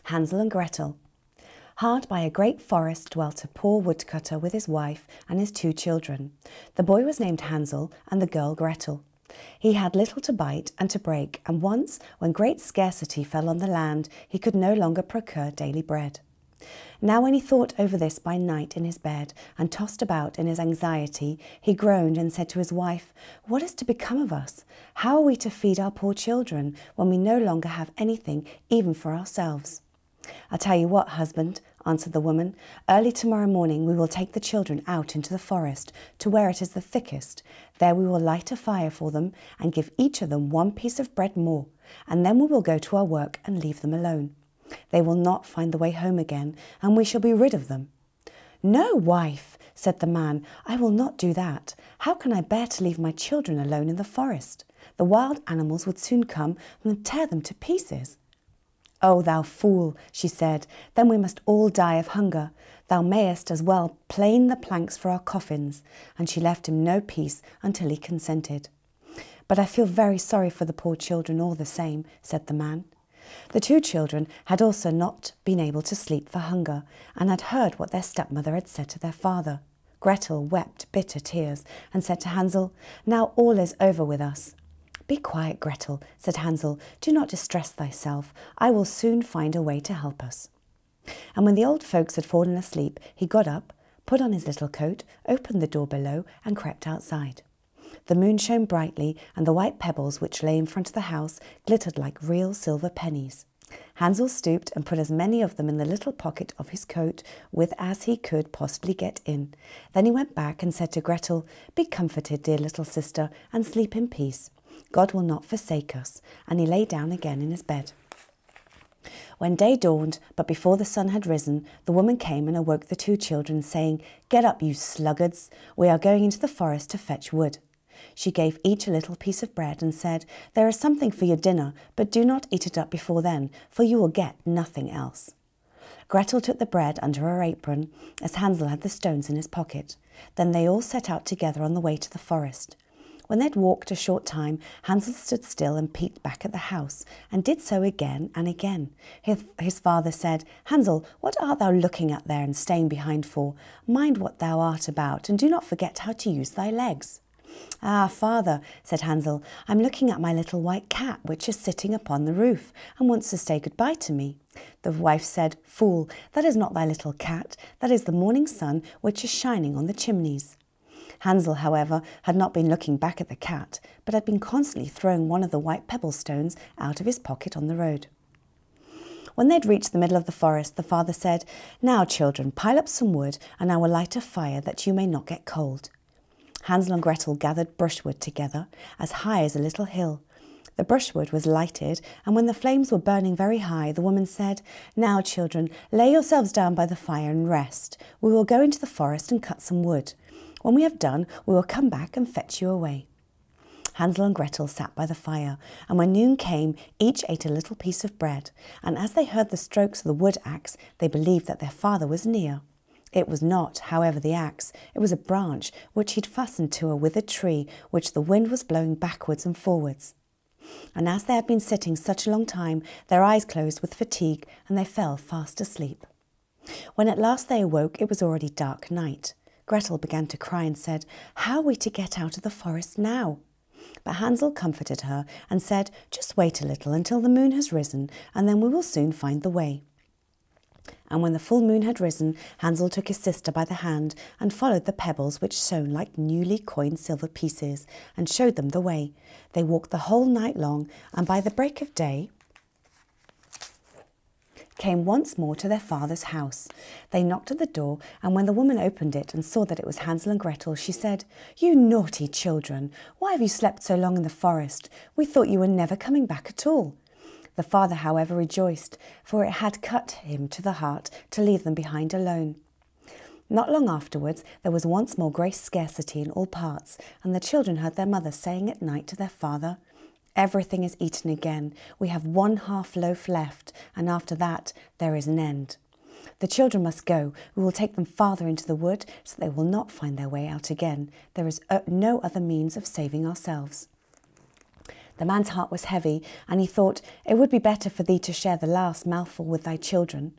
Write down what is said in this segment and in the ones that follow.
Hänsel and Grethel. Hard by a great forest dwelt a poor woodcutter with his wife and his 2 children. The boy was named Hänsel and the girl Grethel. He had little to bite and to break, and once, when great scarcity fell on the land, he could no longer procure daily bread. Now when he thought over this by night in his bed, and tossed about in his anxiety, he groaned and said to his wife, "What is to become of us? How are we to feed our poor children when we no longer have anything even for ourselves?" "I'll tell you what, husband," answered the woman. "Early tomorrow morning we will take the children out into the forest to where it is the thickest. There we will light a fire for them and give each of them 1 piece of bread more, and then we will go to our work and leave them alone. They will not find the way home again, and we shall be rid of them." "No, wife," said the man, "I will not do that. How can I bear to leave my children alone in the forest? The wild animals would soon come and tear them to pieces." "Oh, thou fool," she said, "then we must all die of hunger. Thou mayest as well plane the planks for our coffins." And she left him no peace until he consented. "But I feel very sorry for the poor children all the same," said the man. The 2 children had also not been able to sleep for hunger, and had heard what their stepmother had said to their father. Grethel wept bitter tears and said to Hänsel, "Now all is over with us." "Be quiet, Grethel," said Hänsel. "Do not distress thyself. I will soon find a way to help us." And when the old folks had fallen asleep, he got up, put on his little coat, opened the door below, and crept outside. The moon shone brightly, and the white pebbles which lay in front of the house glittered like real silver pennies. Hänsel stooped and put as many of them in the little pocket of his coat with as he could possibly get in. Then he went back and said to Grethel, "Be comforted, dear little sister, and sleep in peace. God will not forsake us." And he lay down again in his bed. When day dawned, but before the sun had risen, the woman came and awoke the 2 children, saying, "Get up, you sluggards. We are going into the forest to fetch wood." She gave each a little piece of bread and said, "There is something for your dinner, but do not eat it up before then, for you will get nothing else." Grethel took the bread under her apron, as Hänsel had the stones in his pocket. Then they all set out together on the way to the forest. When they had walked a short time, Hänsel stood still and peeked back at the house, and did so again and again. His father said, "Hänsel, what art thou looking at there and staying behind for? Mind what thou art about, and do not forget how to use thy legs." "Ah, father," said Hänsel, "I'm looking at my little white cat, which is sitting upon the roof, and wants to say goodbye to me." The wife said, "Fool, that is not thy little cat, that is the morning sun which is shining on the chimneys." Hänsel, however, had not been looking back at the cat, but had been constantly throwing one of the white pebble stones out of his pocket on the road. When they had reached the middle of the forest, the father said, "Now, children, pile up some wood, and I will light a fire that you may not get cold." Hänsel and Grethel gathered brushwood together, as high as a little hill. The brushwood was lighted, and when the flames were burning very high, the woman said, "Now, children, lay yourselves down by the fire and rest. We will go into the forest and cut some wood. When we have done, we will come back and fetch you away." Hänsel and Grethel sat by the fire, and when noon came, each ate a little piece of bread, and as they heard the strokes of the wood axe, they believed that their father was near. It was not, however, the axe. It was a branch which he'd fastened to a withered tree, which the wind was blowing backwards and forwards. And as they had been sitting such a long time, their eyes closed with fatigue, and they fell fast asleep. When at last they awoke, it was already dark night. Grethel began to cry and said, "How are we to get out of the forest now?" But Hänsel comforted her and said, "Just wait a little until the moon has risen, and then we will soon find the way." And when the full moon had risen, Hänsel took his sister by the hand and followed the pebbles which shone like newly coined silver pieces, and showed them the way. They walked the whole night long, and by the break of day came once more to their father's house. They knocked at the door, and when the woman opened it and saw that it was Hänsel and Grethel, she said, "You naughty children, why have you slept so long in the forest? We thought you were never coming back at all." The father, however, rejoiced, for it had cut him to the heart to leave them behind alone. Not long afterwards, there was once more great scarcity in all parts, and the children heard their mother saying at night to their father, "Everything is eaten again. We have 1/2 loaf left, and after that there is an end. The children must go. We will take them farther into the wood, so they will not find their way out again. There is no other means of saving ourselves." The man's heart was heavy, and he thought, "It would be better for thee to share the last mouthful with thy children."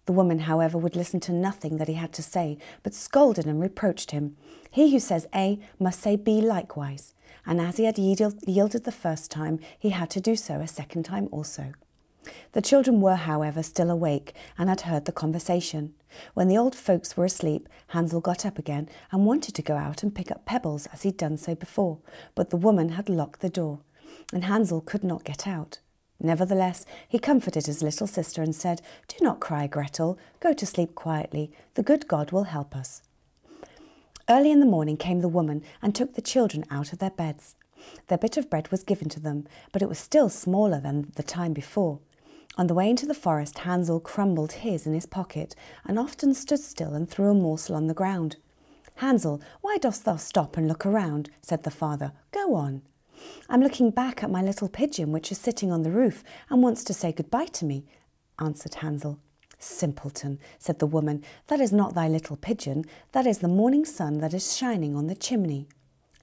The woman, however, would listen to nothing that he had to say, but scolded and reproached him. He who says A must say B likewise, and as he had yielded the first time, he had to do so a second time also. The children were, however, still awake and had heard the conversation. When the old folks were asleep, Hänsel got up again and wanted to go out and pick up pebbles as he'd done so before, but the woman had locked the door, and Hänsel could not get out. Nevertheless, he comforted his little sister and said, "Do not cry, Grethel. Go to sleep quietly. The good God will help us." Early in the morning came the woman and took the children out of their beds. Their bit of bread was given to them, but it was still smaller than the time before. On the way into the forest, Hänsel crumbled his in his pocket and often stood still and threw a morsel on the ground. "Hänsel, why dost thou stop and look around?" said the father. "Go on." "I'm looking back at my little pigeon which is sitting on the roof and wants to say goodbye to me," answered Hänsel. "Simpleton," said the woman, "that is not thy little pigeon, that is the morning sun that is shining on the chimney."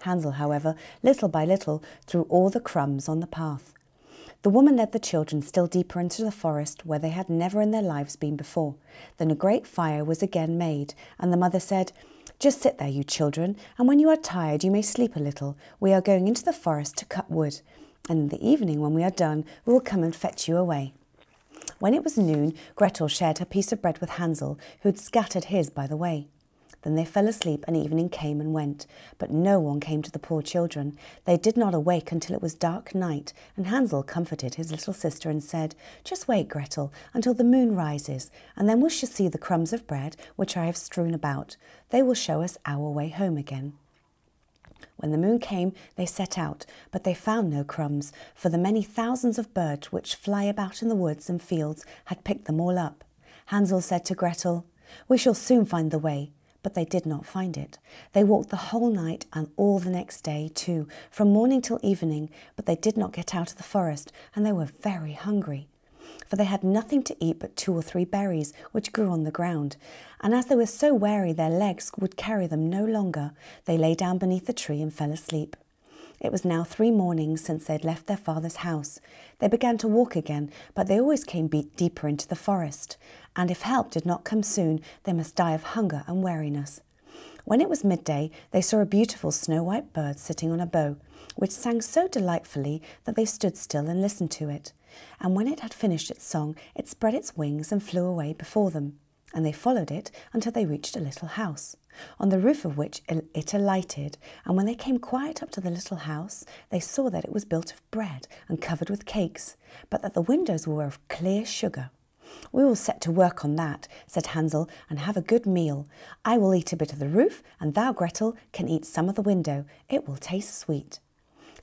Hänsel, however, little by little threw all the crumbs on the path. The woman led the children still deeper into the forest where they had never in their lives been before. Then a great fire was again made, and the mother said, "Just sit there, you children, and when you are tired you may sleep a little. We are going into the forest to cut wood, and in the evening when we are done we will come and fetch you away." When it was noon, Grethel shared her piece of bread with Hänsel, who had scattered his by the way. Then they fell asleep and evening came and went, but no one came to the poor children. They did not awake until it was dark night, and Hänsel comforted his little sister and said, "Just wait, Grethel, until the moon rises, and then we shall see the crumbs of bread which I have strewn about. They will show us our way home again." When the moon came, they set out, but they found no crumbs, for the many thousands of birds which fly about in the woods and fields had picked them all up. Hänsel said to Grethel, "We shall soon find the way." But they did not find it. They walked the whole night and all the next day too, from morning till evening, but they did not get out of the forest, and they were very hungry. For they had nothing to eat but 2 or 3 berries, which grew on the ground, and as they were so weary their legs would carry them no longer, they lay down beneath the tree and fell asleep. It was now 3 mornings since they had left their father's house. They began to walk again, but they always came deeper into the forest, and if help did not come soon, they must die of hunger and weariness. When it was midday, they saw a beautiful snow-white bird sitting on a bough, which sang so delightfully that they stood still and listened to it. And when it had finished its song, it spread its wings and flew away before them, and they followed it until they reached a little house, on the roof of which it alighted, and when they came quite up to the little house, they saw that it was built of bread and covered with cakes, but that the windows were of clear sugar. "We will set to work on that," said Hänsel, "and have a good meal. I will eat a bit of the roof, and thou, Grethel, can eat some of the window. It will taste sweet."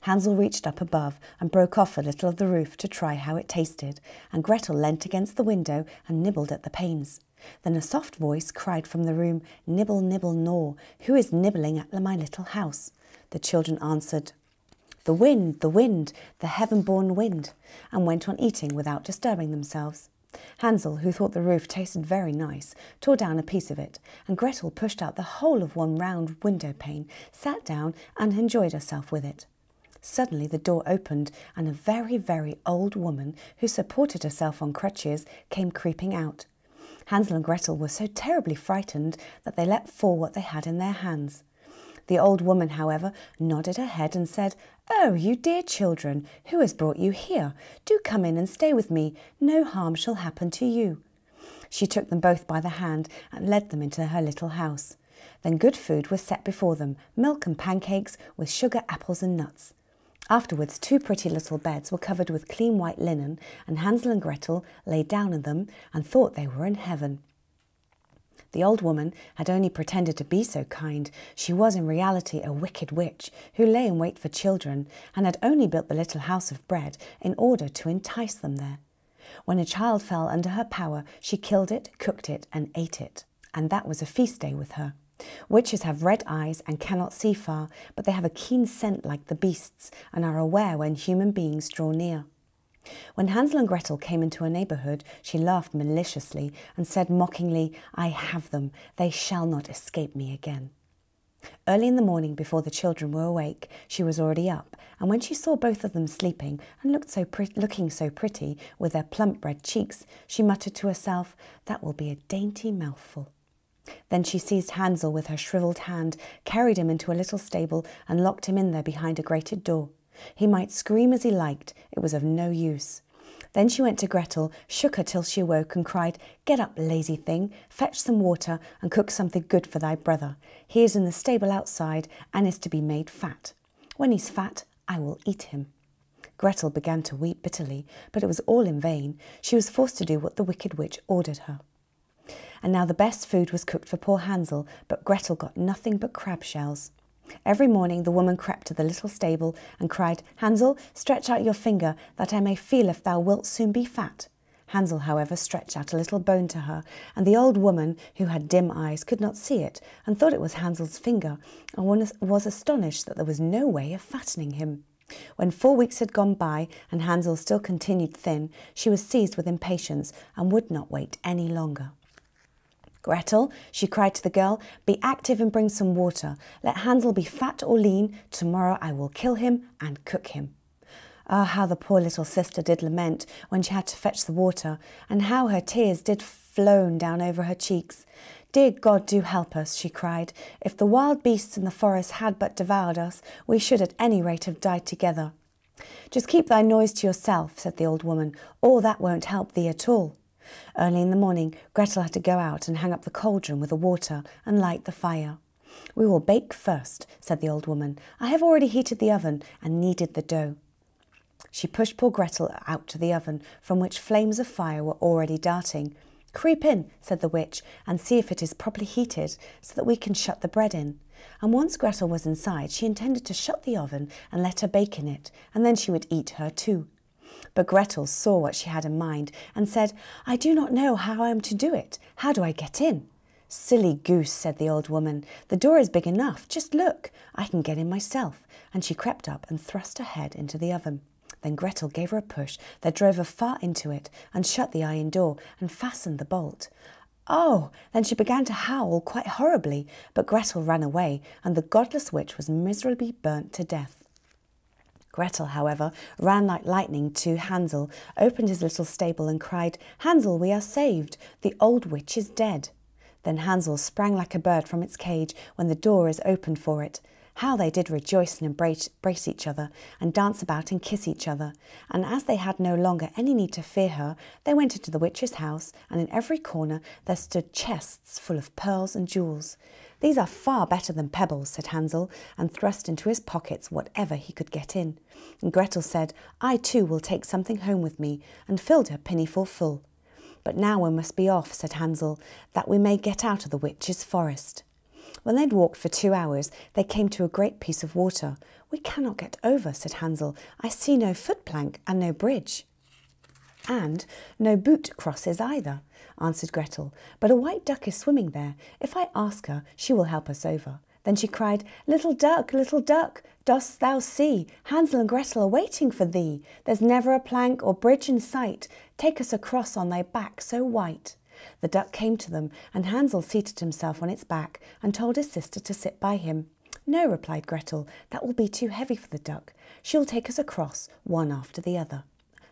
Hänsel reached up above and broke off a little of the roof to try how it tasted, and Grethel leant against the window and nibbled at the panes. Then a soft voice cried from the room, "Nibble, nibble, gnaw, who is nibbling at my little house?" The children answered, the wind, the heaven-born wind," and went on eating without disturbing themselves. Hänsel, who thought the roof tasted very nice, tore down a piece of it, and Grethel pushed out the whole of one round window pane, sat down and enjoyed herself with it. Suddenly the door opened, and a very, very old woman, who supported herself on crutches, came creeping out. Hänsel and Grethel were so terribly frightened that they let fall what they had in their hands. The old woman, however, nodded her head and said, "Oh, you dear children, who has brought you here? Do come in and stay with me. No harm shall happen to you." She took them both by the hand and led them into her little house. Then good food was set before them, milk and pancakes with sugar, apples and nuts. Afterwards 2 pretty little beds were covered with clean white linen, and Hänsel and Grethel lay down in them and thought they were in heaven. The old woman had only pretended to be so kind. She was in reality a wicked witch who lay in wait for children, and had only built the little house of bread in order to entice them there. When a child fell under her power, she killed it, cooked it, and ate it, and that was a feast day with her. Witches have red eyes and cannot see far, but they have a keen scent like the beasts, and are aware when human beings draw near. When Hänsel and Grethel came into a neighbourhood, she laughed maliciously and said mockingly, "I have them. They shall not escape me again." Early in the morning, before the children were awake, she was already up, and when she saw both of them sleeping and looking so pretty with their plump red cheeks, she muttered to herself, "That will be a dainty mouthful." Then she seized Hänsel with her shrivelled hand, carried him into a little stable and locked him in there behind a grated door. He might scream as he liked, it was of no use. Then she went to Grethel, shook her till she awoke and cried, "Get up, lazy thing, fetch some water and cook something good for thy brother. He is in the stable outside and is to be made fat. When he's fat, I will eat him." Grethel began to weep bitterly, but it was all in vain. She was forced to do what the wicked witch ordered her. And now the best food was cooked for poor Hänsel, but Grethel got nothing but crab shells. Every morning the woman crept to the little stable and cried, "Hänsel, stretch out your finger, that I may feel if thou wilt soon be fat." Hänsel, however, stretched out a little bone to her, and the old woman, who had dim eyes, could not see it, and thought it was Hänsel's finger, and was astonished that there was no way of fattening him. When 4 weeks had gone by, and Hänsel still continued thin, she was seized with impatience, and would not wait any longer. "Grethel," she cried to the girl, "be active and bring some water. Let Hänsel be fat or lean, tomorrow I will kill him and cook him." Ah, how the poor little sister did lament when she had to fetch the water, and how her tears did flow down over her cheeks. "Dear God, do help us," she cried. "If the wild beasts in the forest had but devoured us, we should at any rate have died together." "Just keep thy noise to yourself," said the old woman, "or that won't help thee at all." Early in the morning, Grethel had to go out and hang up the cauldron with the water and light the fire. "We will bake first," said the old woman. "I have already heated the oven and kneaded the dough." She pushed poor Grethel out to the oven, from which flames of fire were already darting. "Creep in," said the witch, "and see if it is properly heated, so that we can shut the bread in." And once Grethel was inside, she intended to shut the oven and let her bake in it, and then she would eat her too. But Grethel saw what she had in mind and said, "I do not know how I am to do it. How do I get in?" "Silly goose," said the old woman. "The door is big enough. Just look. I can get in myself." And she crept up and thrust her head into the oven. Then Grethel gave her a push that drove her far into it and shut the iron door and fastened the bolt. Oh! Then she began to howl quite horribly, but Grethel ran away, and the godless witch was miserably burnt to death. Grethel, however, ran like lightning to Hänsel, opened his little stable and cried, "Hänsel, we are saved. The old witch is dead." Then Hänsel sprang like a bird from its cage when the door is opened for it. How they did rejoice and embrace each other, and dance about and kiss each other. And as they had no longer any need to fear her, they went into the witch's house, and in every corner there stood chests full of pearls and jewels. "These are far better than pebbles," said Hänsel, and thrust into his pockets whatever he could get in. And Grethel said, "I too will take something home with me," and filled her pinafore full. "But now we must be off," said Hänsel, "that we may get out of the witch's forest." When they'd walked for 2 hours, they came to a great piece of water. "We cannot get over," said Hänsel. "I see no footplank and no bridge." "And no boot crosses either," answered Grethel. "But a white duck is swimming there. If I ask her, she will help us over." Then she cried, little duck, dost thou see? Hänsel and Grethel are waiting for thee. There's never a plank or bridge in sight. Take us across on thy back so white." The duck came to them, and Hänsel seated himself on its back and told his sister to sit by him. "No," replied Grethel, "that will be too heavy for the duck. She'll take us across, one after the other."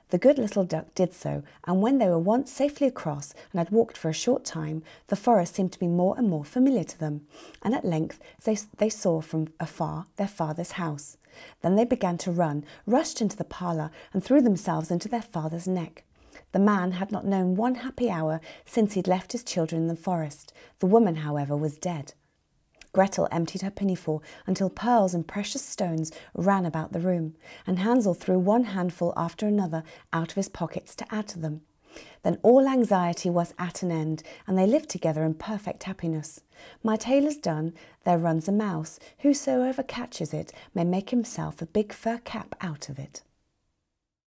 The good little duck did so, and when they were once safely across and had walked for a short time, the forest seemed to be more and more familiar to them, and at length they saw from afar their father's house. Then they began to run, rushed into the parlour, and threw themselves into their father's neck. The man had not known one happy hour since he'd left his children in the forest. The woman, however, was dead. Grethel emptied her pinafore until pearls and precious stones ran about the room, and Hänsel threw one handful after another out of his pockets to add to them. Then all anxiety was at an end, and they lived together in perfect happiness. My tale is done, there runs a mouse. Whosoever catches it may make himself a big fur cap out of it.